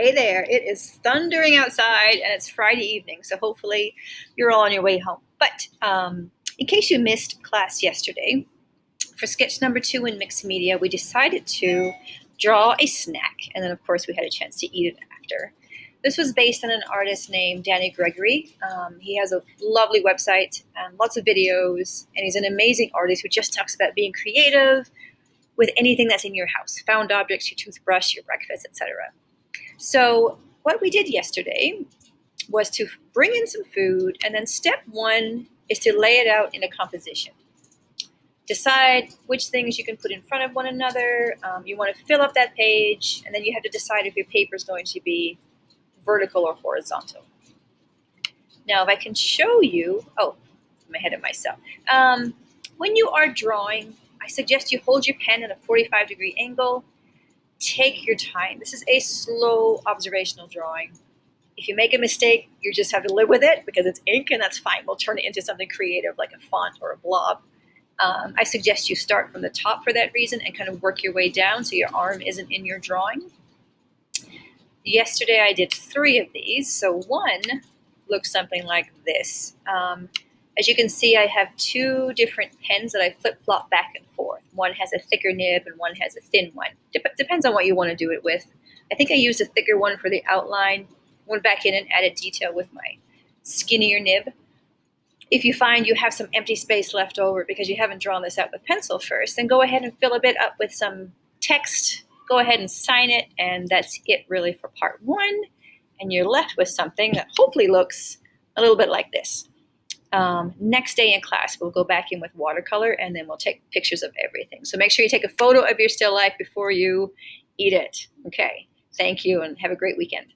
Hey there, it is thundering outside and it's Friday evening, so hopefully you're all on your way home. But in case you missed class yesterday, for sketch number 2 in mixed media, we decided to draw a snack, and then of course we had a chance to eat it after. This was based on an artist named Danny Gregory. He has a lovely website, lots of videos, and he's an amazing artist who just talks about being creative with anything that's in your house, found objects, your toothbrush, your breakfast, etc. So what we did yesterday was to bring in some food, and then step 1 is to lay it out in a composition. Decide which things you can put in front of one another. You want to fill up that page, and then you have to decide if your paper is going to be vertical or horizontal. Now, if I can show you, I'm ahead of myself. When you are drawing, I suggest you hold your pen at a 45-degree angle. Take your time. This is a slow observational drawing. If you make a mistake, you just have to live with it because it's ink, and that's fine. We'll turn it into something creative like a font or a blob. I suggest you start from the top for that reason and kind of work your way down so your arm isn't in your drawing. Yesterday I did 3 of these, so one looks something like this. As you can see, I have 2 different pens that I flip-flop back and forth. One has a thicker nib and one has a thin one. Depends on what you want to do it with. I think I used a thicker one for the outline, went back in and added detail with my skinnier nib. If you find you have some empty space left over because you haven't drawn this out with pencil first, then go ahead and fill a bit up with some text. Go ahead and sign it, and that's it really for part 1. And you're left with something that hopefully looks a little bit like this. Next day in class, we'll go back in with watercolor, and then we'll take pictures of everything. So make sure you take a photo of your still life before you eat it. Okay, thank you, and have a great weekend.